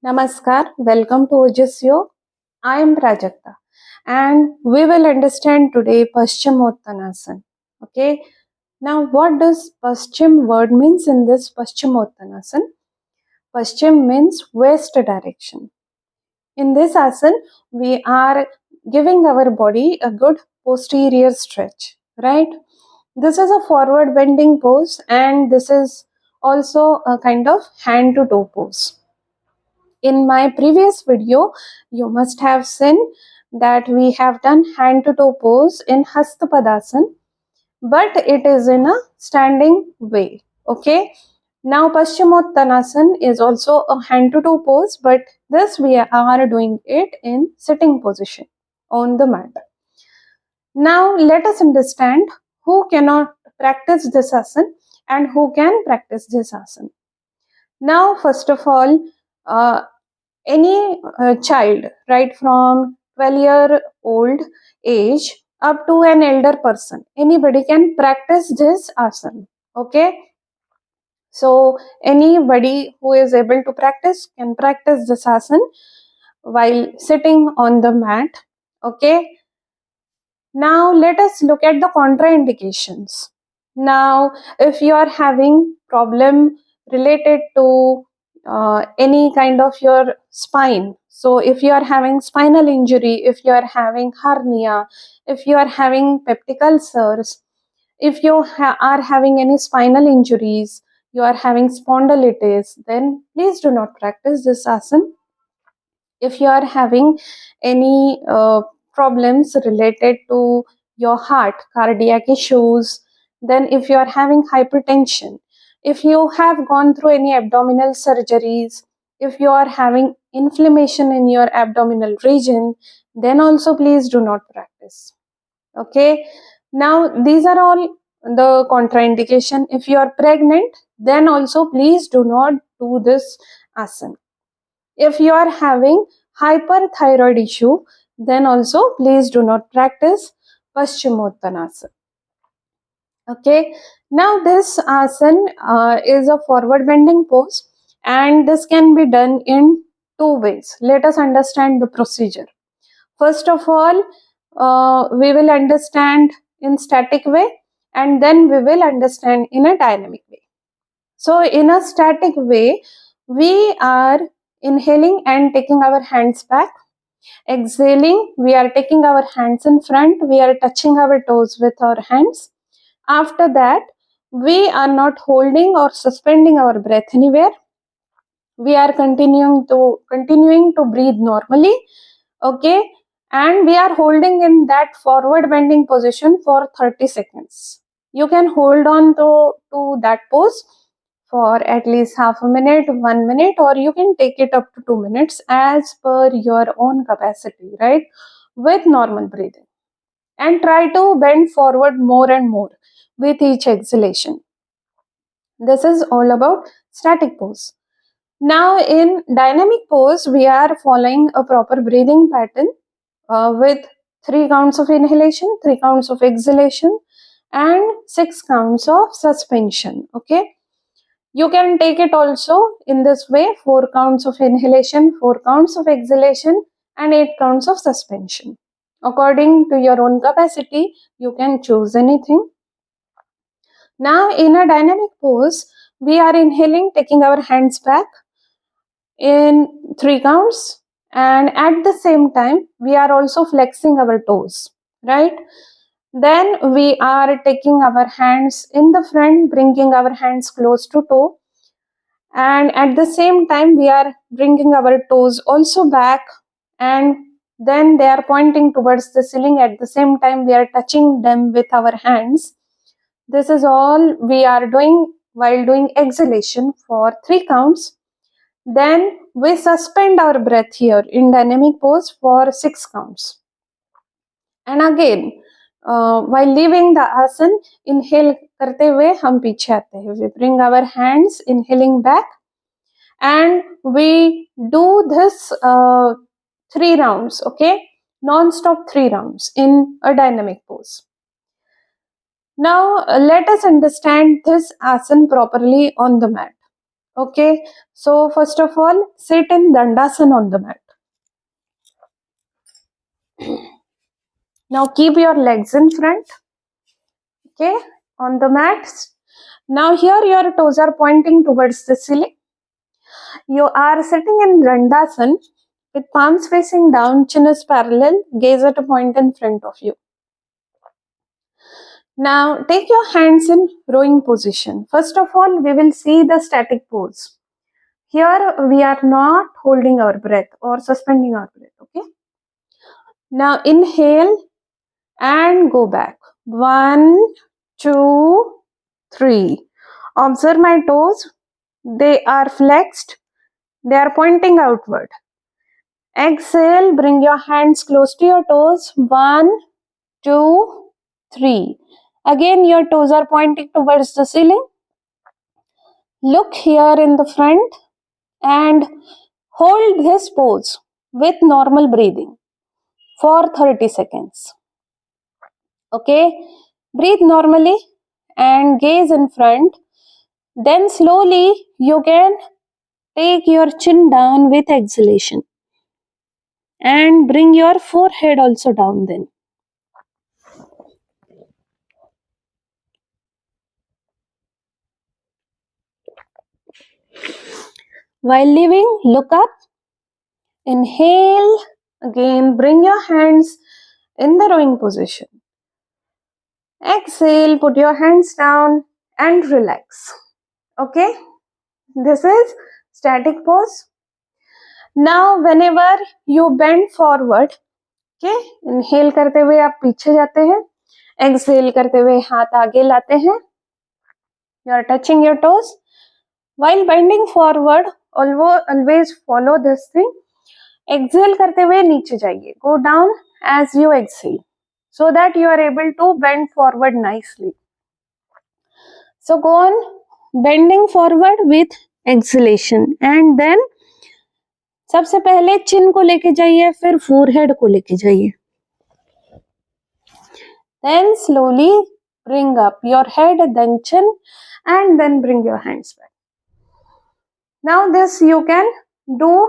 Namaskar, welcome to Ojasyo. I am Prajakta and we will understand today Paschimottanasana. Okay, now what does Paschim word means in this Paschimottanasana? Paschim means west direction. In this asana, we are giving our body a good posterior stretch, right? This is a forward bending pose and this is also a kind of hand to toe pose. In my previous video, you must have seen that we have done hand to toe pose in Hastapadasana, but it is in a standing way. Okay. Now Paschimottanasana is also a hand to toe pose, but this we are doing it in sitting position on the mat. Now let us understand who cannot practice this asana and who can practice this asana. Now first of all, any child right from 12-year-old age up to an elder person, anybody can practice this asana. Okay, so anybody who is able to practice can practice this asana while sitting on the mat. Okay, now let us look at the contraindications. Now if you are having problem related to any kind of your spine, so if you are having spinal injury, if you are having hernia, if you are having peptic ulcers, if you are having any spinal injuries, you are having spondylitis, then please do not practice this asana. If you are having any problems related to your heart, cardiac issues, then if you are having hypertension, if you have gone through any abdominal surgeries, if you are having inflammation in your abdominal region, then also please do not practice. Okay, now these are all the contraindication. If you are pregnant, then also please do not do this asana. If you are having hyperthyroid issue, then also please do not practice Paschimottanasana. Okay, now this asana is a forward bending pose and this can be done in two ways. Let us understand the procedure. First of all, we will understand in static way and then we will understand in a dynamic way. So in a static way, we are inhaling and taking our hands back. Exhaling, we are taking our hands in front. We are touching our toes with our hands. After that, we are not holding or suspending our breath anywhere. We are continuing to breathe normally. Okay, and we are holding in that forward bending position for 30 seconds. You can hold on to that pose for at least half a minute, 1 minute, or you can take it up to 2 minutes as per your own capacity, right? With normal breathing. And try to bend forward more and more with each exhalation. This is all about static pose. Now in dynamic pose, we are following a proper breathing pattern with 3 counts of inhalation, 3 counts of exhalation, and 6 counts of suspension. Okay, you can take it also in this way: 4 counts of inhalation, 4 counts of exhalation, and 8 counts of suspension. According to your own capacity, you can choose anything. Now in a dynamic pose, we are inhaling, taking our hands back in 3 counts, and at the same time we are also flexing our toes, right? Then we are taking our hands in the front, bringing our hands close to toe, and at the same time we are bringing our toes also back, and then they are pointing towards the ceiling. At the same time we are touching them with our hands. This is all we are doing while doing exhalation for 3 counts. Then we suspend our breath here in dynamic pose for 6 counts. And again, while leaving the asana, inhale करते हुए हम पीछे आते हैं. We bring our hands, inhaling back, and we do this 3 rounds. Okay, non-stop 3 rounds in a dynamic pose. Now let us understand this asana properly on the mat. Okay, so first of all, sit in Dandasana on the mat. Now keep your legs in front, okay, on the mat. Now here your toes are pointing towards the ceiling. You are sitting in Dandasana with palms facing down, chin is parallel, gaze at a point in front of you. Now take your hands in rowing position. First of all, we will see the static pose. Here we are not holding our breath or suspending our breath, okay? Now inhale and go back. 1, 2, 3. Observe my toes. They are flexed. They are pointing outward. Exhale, bring your hands close to your toes. 1, 2, 3. Again, your toes are pointing towards the ceiling. Look here in the front and hold this pose with normal breathing for 30 seconds. Okay, breathe normally and gaze in front. Then slowly you can take your chin down with exhalation and bring your forehead also down then. While leaving, look up. Inhale. Again, bring your hands in the rowing position. Exhale, put your hands down and relax. Okay, this is static pose. Now, whenever you bend forward, okay, inhale करते हुए आप पीछे जाते हैं, exhale करते हुए हाथ आगे लाते हैं. You are touching your toes. While bending forward, always follow this thing. Exhale करते हुए नीचे जाइए. Go down as you exhale, so that you are able to bend forward nicely. So go on bending forward with exhalation and then सबसे पहले चिन को लेके जाइए, फिर फोरहेड को लेके जाइए. Then slowly bring up your head, then chin, and then bring your hands back. Now this you can do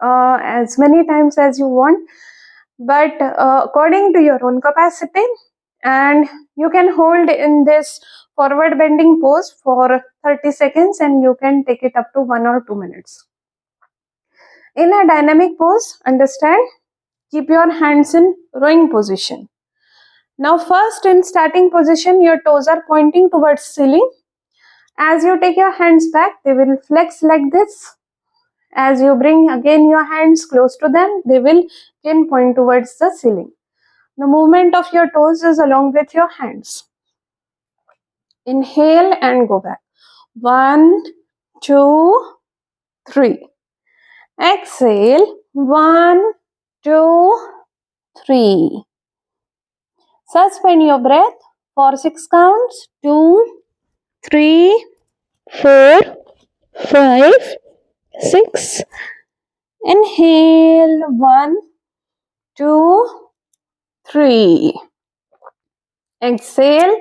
as many times as you want, but according to your own capacity, and you can hold in this forward bending pose for 30 seconds and you can take it up to 1 or 2 minutes. In a dynamic pose, understand, keep your hands in rowing position. Now first, in starting position, your toes are pointing towards ceiling. As you take your hands back, they will flex like this. As you bring again your hands close to them, they will again point towards the ceiling. The movement of your toes is along with your hands. Inhale and go back. 1, 2, 3. Exhale. 1, 2, 3. Suspend your breath for 6 counts. 2, 3, 4, 5, 6. Inhale. 1, 2, 3. Exhale.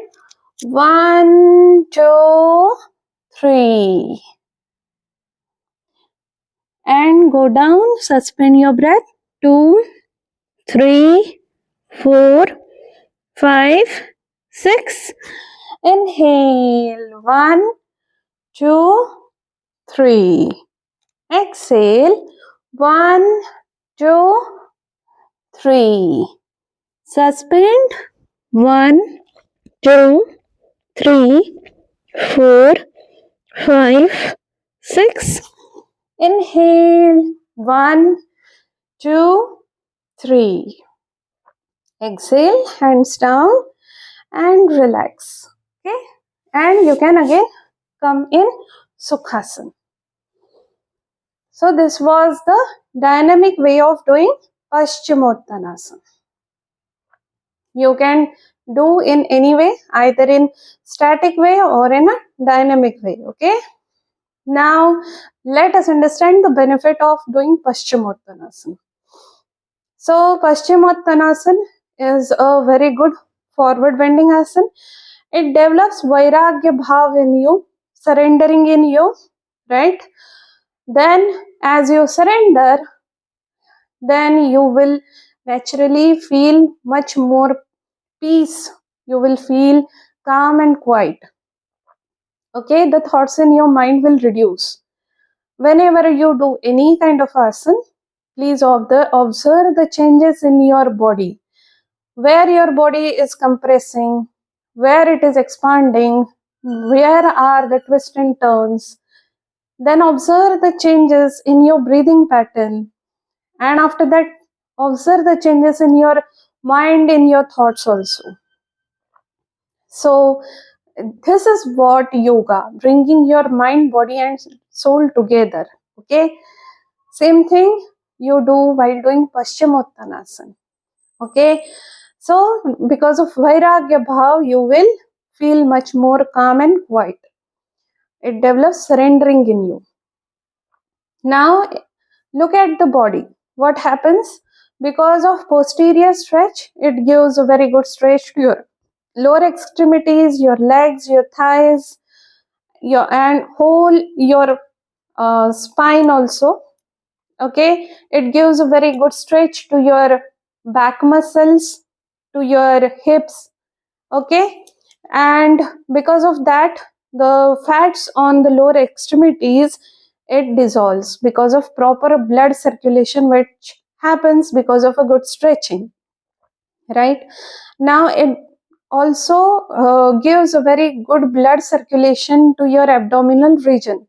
1, 2, 3. And go down. Suspend your breath. 2, 3, 4, 5, 6. Inhale. 1, 2, 3. Exhale. 1, 2, 3. Suspend. 1, 2, 3, 4, 5, 6. Inhale. 1, 2, 3. Exhale, hands down and relax. Okay, and you can again come in Sukhasana. So this was the dynamic way of doing Paschimottanasana. You can do in any way, either in static way or in a dynamic way. Okay. Now let us understand the benefit of doing Paschimottanasana. So Paschimottanasana is a very good forward bending asana. It develops vairagya bhav in you, surrendering in you, right? Then as you surrender, then you will naturally feel much more peace. You will feel calm and quiet. Okay, the thoughts in your mind will reduce. Whenever you do any kind of asana, please observe the changes in your body. Where your body is compressing, where it is expanding, where are the twists and turns. Then observe the changes in your breathing pattern. And after that, observe the changes in your mind, in your thoughts also. So, this is what yoga, bringing your mind, body, and soul together. Okay, same thing you do while doing Paschimottanasana. Okay, so because of Vairagya Bhav, you will feel much more calm and quiet. It develops surrendering in you. Now, look at the body. What happens? Because of posterior stretch, it gives a very good stretch to your lower extremities, your legs, your thighs, your and whole your spine also. Okay, it gives a very good stretch to your back muscles, to your hips. Okay, and because of that, the fats on the lower extremities, it dissolves because of proper blood circulation, which happens because of a good stretching, right? Now it also gives a very good blood circulation to your abdominal region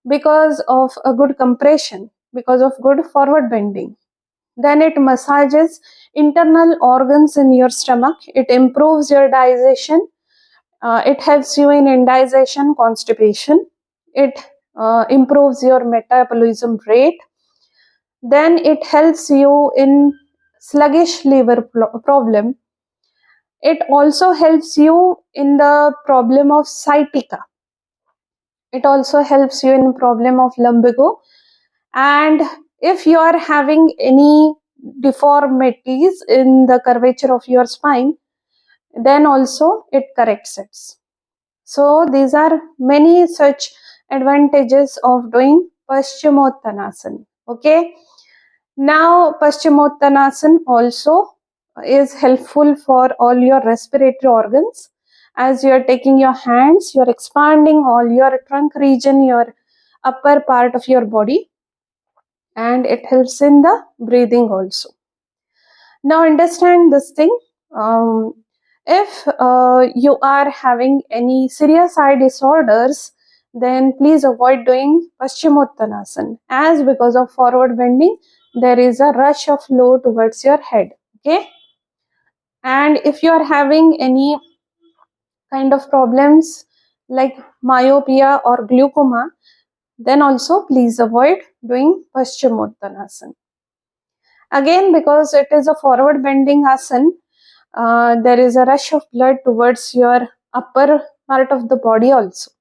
because of a good compression, because of good forward bending. Then it massages internal organs in your stomach. It improves your digestion. It helps you in indigestion, constipation. It improves your metabolism rate. Then it helps you in sluggish liver problem. It also helps you in the problem of sciatica. It also helps you in problem of lumbago. And if you are having any deformities in the curvature of your spine, then also it corrects it. So these are many such advantages of doing Paschimottanasana. Okay. Now Paschimottanasana also is helpful for all your respiratory organs. As you are taking your hands, you are expanding all your trunk region, your upper part of your body, and it helps in the breathing also. Now understand this thing. If you are having any serious eye disorders, then please avoid doing Paschimottanasana, as because of forward bending there is a rush of flow towards your head. Okay, and if you are having any kind of problems like myopia or glaucoma, then also please avoid doing Paschimottanasana. Again, because it is a forward bending asana, there is a rush of blood towards your upper part of the body also,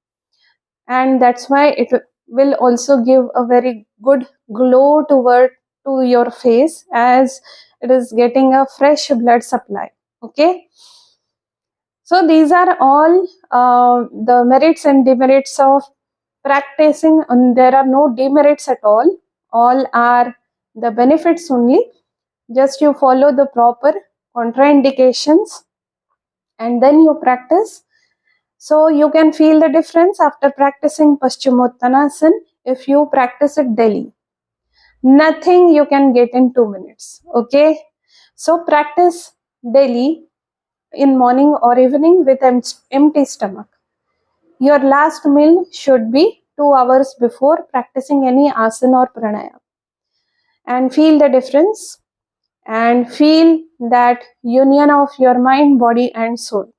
and that's why it will also give a very good glow to your face, as it is getting a fresh blood supply. Okay, so these are all the merits and demerits of practicing, and there are no demerits at all are the benefits only. Just you follow the proper contraindications and then you practice. So you can feel the difference after practicing Paschimottanasana if you practice it daily. Nothing you can get in 2 minutes. Okay, so practice daily in morning or evening with empty stomach. Your last meal should be 2 hours before practicing any asana or pranayama, and feel the difference and feel that union of your mind, body and soul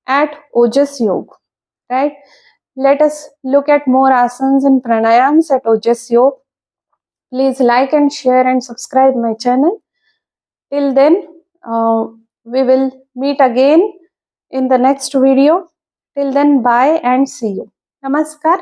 at Ojas Yoga, right? Let us look at more asanas and pranayams at Ojas Yoga. Please like and share and subscribe my channel. Till then, we will meet again in the next video. Till then, bye and see you. Namaskar.